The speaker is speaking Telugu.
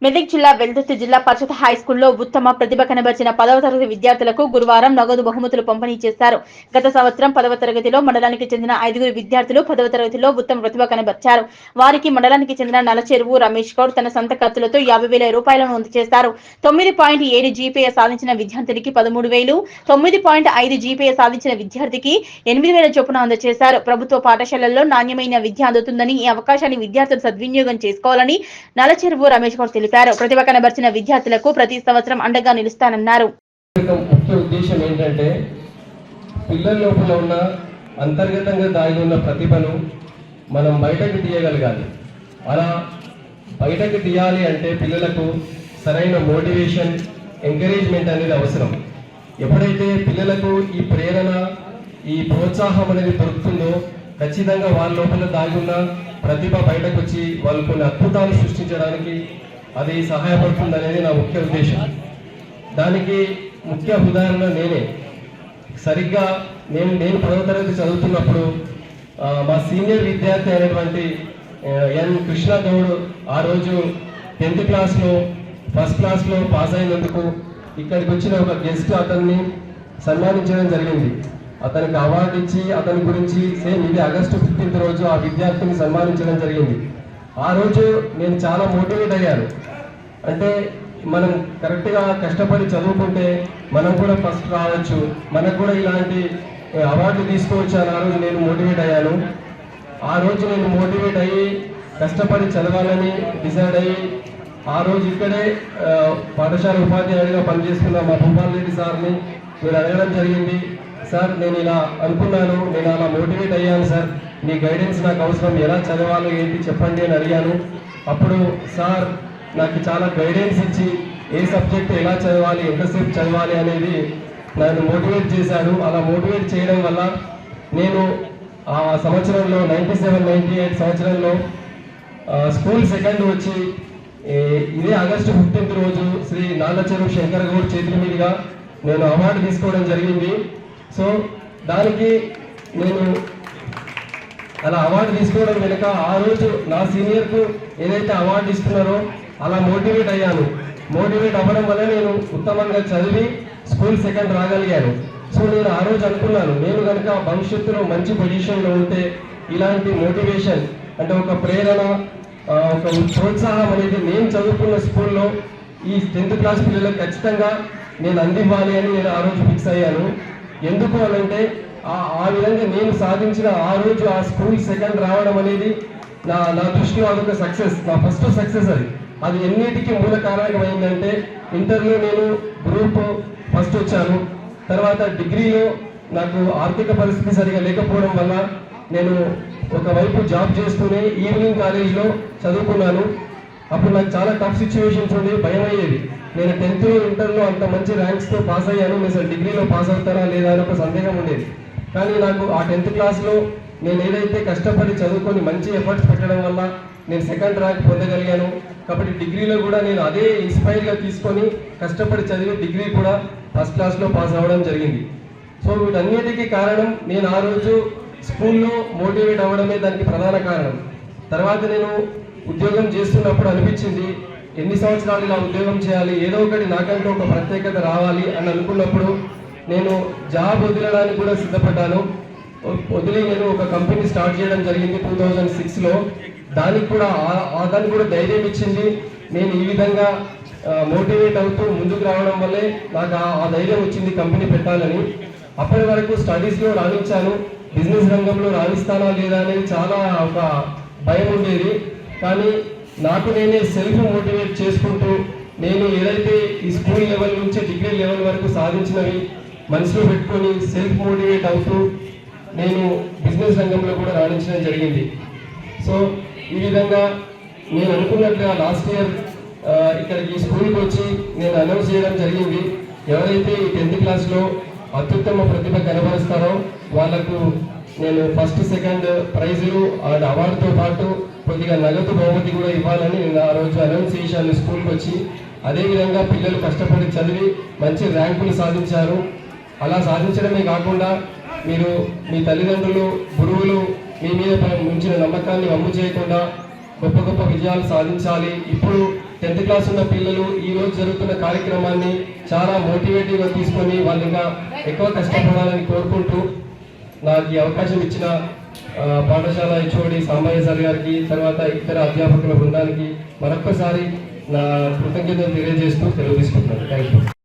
మెదక్ జిల్లా వెల్దుర్తి జిల్లా పరిషత్ హైస్కూల్లో ఉత్తమ ప్రతిభ కనబర్చిన 10వ తరగతి విద్యార్థులకు గురువారం నగదు బహుమతులు పంపిణీ చేశారు. గత సంవత్సరం 10వ తరగతిలో మండలానికి చెందిన 5గురు విద్యార్థులు 10వ తరగతిలో ఉత్తమ ప్రతిభ కనబర్చారు. వారికి మండలానికి చెందిన నలచెరువు రమేష్ గౌడ్ తన సొంత ఖర్చులతో 50,000 రూపాయలను అందజేశారు. 9.7 జీపీఏ సాధించిన విద్యార్థినికి 13,000, 9.5 జీపీఏ సాధించిన విద్యార్థికి 8,000 చొప్పున అందజేశారు. ప్రభుత్వ పాఠశాలల్లో నాణ్యమైన విద్య అందుతుందని, ఈ అవకాశాన్ని విద్యార్థులు సద్వినియోగం చేసుకోవాలని నలచెరువు రమేష్ గౌడ్ తెలిపారు. ప్రతిభ కనబర్చిన విద్యార్థులకు ప్రతి సంవత్సరం అండగా నిలుస్తానన్నారు. ముఖ్య ఉద్దేశం ఏంటంటే పిల్లల లోపల ఉన్న అంతర్గతంగా దాగి ఉన్న ప్రతిభను మనం బయటకు తీయగలగాలి. అలా బయటకు తీయాలి అంటే పిల్లలకు సరైన మోటివేషన్, ఎంకరేజ్మెంట్ అనేది అవసరం. ఎప్పుడైతే పిల్లలకు ఈ ప్రేరణ, ఈ ప్రోత్సాహం అనేది దొరుకుతుందో ఖచ్చితంగా వాళ్ళ లోపల దాగి ఉన్న ప్రతిభ బయటకు వచ్చి వాళ్ళు కొన్ని అద్భుతాలు సృష్టించడానికి అది సహాయపడుతుంది అనేది నా ముఖ్య ఉద్దేశం. దానికి ముఖ్య ఉదాహరణ నేనే. సరిగ్గా నేను 10వ తరగతి చదువుతున్నప్పుడు మా సీనియర్ విద్యార్థి అయినటువంటి ఎన్ కృష్ణ గౌడ్ ఆ రోజు 10th క్లాస్లో ఫస్ట్ క్లాస్లో పాస్ అయినందుకు ఇక్కడికి వచ్చిన ఒక గెస్ట్ అతన్ని సన్మానించడం జరిగింది. అతనికి అవార్డు ఇచ్చి అతని గురించి సేమ్ ఇది ఆగస్టు 15th రోజు ఆ విద్యార్థిని సన్మానించడం జరిగింది. ఆ రోజు నేను చాలా మోటివేట్ అయ్యాను. అంటే మనం కరెక్ట్గా కష్టపడి చదువుకుంటే మనం కూడా ఫస్ట్ రావచ్చు, మనకు కూడా ఇలాంటి అవార్డు తీసుకోవచ్చు అని ఆ రోజు నేను మోటివేట్ అయ్యాను. ఆ రోజు నేను మోటివేట్ అయ్యి కష్టపడి చదవాలని డిసైడ్ అయ్యి ఆ రోజు ఇక్కడే పాఠశాల ఉపాధ్యాయుడిగా పనిచేస్తున్న మా భూపాల్ రెడ్డి సార్ని నేను అడగడం జరిగింది. సార్, నేను ఇలా అనుకున్నాను, నేను అలా మోటివేట్ అయ్యాను సార్, మీ గైడెన్స్ నాకు అవసరం, ఎలా చదవాలో ఏంటి చెప్పండి అని అడిగాను. అప్పుడు సార్ నాకు చాలా గైడెన్స్ ఇచ్చి ఏ సబ్జెక్ట్ ఎలా చదవాలి, ఎంతసేపు చదవాలి అనేది నన్ను మోటివేట్ చేశాడు. అలా మోటివేట్ చేయడం వల్ల నేను ఆ సంవత్సరంలో 97-98 సంవత్సరంలో స్కూల్ సెకండ్ వచ్చి ఇదే ఆగస్టు 15th రోజు శ్రీ నాగచెరువు శంకర్ గౌడ్ చేతుల మీదుగా నేను అవార్డు తీసుకోవడం జరిగింది. సో దానికి నేను అలా అవార్డు తీసుకోవడం వెనుక ఆ రోజు నా సీనియర్కు ఏదైతే అవార్డు ఇస్తున్నారో అలా మోటివేట్ అయ్యాను. మోటివేట్ అవ్వడం వల్ల నేను ఉత్తమంగా చదివి స్కూల్ సెకండ్ రాగలిగాను. సో నేను ఆ రోజు అనుకున్నాను, నేను కనుక భవిష్యత్తులో మంచి పొజిషన్లో ఉంటే ఇలాంటి మోటివేషన్ అంటే ఒక ప్రేరణ, ఒక ప్రోత్సాహం అనేది నేను చదువుకున్న స్కూల్లో ఈ 10th క్లాస్ పిల్లలకు ఖచ్చితంగా నేను అందివ్వాలి అని నేను ఆ రోజు ఫిక్స్ అయ్యాను. ఎందుకు అనంటే ఆ విధంగా నేను సాధించిన ఆ రోజు ఆ స్కూల్ సెకండ్ రావడం అనేది నా దృష్టిలో అదొక సక్సెస్, నా ఫస్ట్ సక్సెస్. అది ఎన్నిటికీ మూల కారణమైందంటే ఇంటర్లో నేను గ్రూప్ ఫస్ట్ వచ్చాను. తర్వాత డిగ్రీలో నాకు ఆర్థిక పరిస్థితి సరిగా లేకపోవడం వల్ల నేను ఒకవైపు జాబ్ చేస్తూనే ఈవినింగ్ కాలేజ్లో చదువుకున్నాను. అప్పుడు నాకు చాలా టఫ్ సిచ్యువేషన్స్ ఉండి భయం అయ్యేది. నేను 10th ఇంటర్లో అంత మంచి ర్యాంక్స్తో పాస్ అయ్యాను, నేను అసలు డిగ్రీలో పాస్ అవుతారా లేదా అని ఒక సందేహం ఉండేది. కానీ నాకు ఆ 10th క్లాస్లో నేను ఏదైతే కష్టపడి చదువుకొని మంచి ఎఫర్ట్స్ పెట్టడం వల్ల నేను సెకండ్ ర్యాంక్ పొందగలిగాను. కాబట్టి డిగ్రీలో కూడా నేను అదే ఇన్స్పైర్గా తీసుకొని కష్టపడి చదివి డిగ్రీ కూడా ఫస్ట్ క్లాస్లో పాస్ అవ్వడం జరిగింది. సో వీటన్నిటికీ కారణం నేను ఆ రోజు స్కూల్లో మోటివేట్ అవ్వడమే దానికి ప్రధాన కారణం. తర్వాత నేను ఉద్యోగం చేస్తున్నప్పుడు అనిపించింది, ఎన్ని సంవత్సరాలు ఇలా ఉద్యోగం చేయాలి, ఏదో ఒకటి నాకంటూ ఒక ప్రత్యేకత రావాలి అని అనుకున్నప్పుడు నేను జాబ్ వదిలడానికి కూడా సిద్ధపడ్డాను. వదిలి నేను ఒక కంపెనీ స్టార్ట్ చేయడం జరిగింది 2006లో. దానికి కూడా ధైర్యం ఇచ్చింది. నేను ఈ విధంగా మోటివేట్ అవుతూ ముందుకు రావడం వల్లే నాకు ఆ ధైర్యం వచ్చింది కంపెనీ పెట్టాలని. అప్పటి వరకు స్టడీస్లో రాణించాను, బిజినెస్ రంగంలో రాణిస్తానా లేదా అనేది చాలా ఒక భయం ఉండేది. కానీ నాకు నేనే సెల్ఫ్ మోటివేట్ చేసుకుంటూ నేను ఏదైతే ఈ స్కూల్ లెవెల్ నుంచి డిగ్రీ లెవెల్ వరకు సాధించినవి మనసులో పెట్టుకొని సెల్ఫ్ మోటివేట్ అవుతూ నేను బిజినెస్ రంగంలో కూడా రాణించడం జరిగింది. సో ఈ విధంగా నేను అనుకున్నట్లుగా లాస్ట్ ఇయర్ ఇక్కడికి స్కూల్కి వచ్చి నేను అనౌన్స్ చేయడం జరిగింది. ఎవరైతే ఈ 10th క్లాస్లో అత్యుత్తమ ప్రతిభ కనబరుస్తారో వాళ్లకు నేను ఫస్ట్ సెకండ్ ప్రైజులు అండ్ అవార్డుతో పాటు కొద్దిగా నగదు బహుమతి కూడా ఇవ్వాలని నేను ఆ రోజు అనౌన్స్ చేశాను స్కూల్కి వచ్చి. అదేవిధంగా పిల్లలు కష్టపడి చదివి మంచి ర్యాంకులు సాధించారు. అలా సాధించడమే కాకుండా మీరు మీ తల్లిదండ్రులు, గురువులు మీ మీద ఉంచిన నమ్మకాన్ని వమ్ము చేయకుండా గొప్ప గొప్ప విజయాలు సాధించాలి. ఇప్పుడు 10th క్లాస్ ఉన్న పిల్లలు ఈ రోజు జరుగుతున్న కార్యక్రమాన్ని చాలా మోటివేటివ్గా తీసుకొని వాళ్ళు ఇంకా ఎక్కువ కష్టపడాలని కోరుకుంటూ నాకు ఈ అవకాశం ఇచ్చిన పాఠశాల హెచ్ఓడి సాంబయ్య సార్ గారికి, తర్వాత ఇతర అధ్యాపకుల బృందానికి మరొక్కసారి నా కృతజ్ఞతలు తెలియజేస్తూ సెలవు తీసుకుంటున్నాను. Thank you.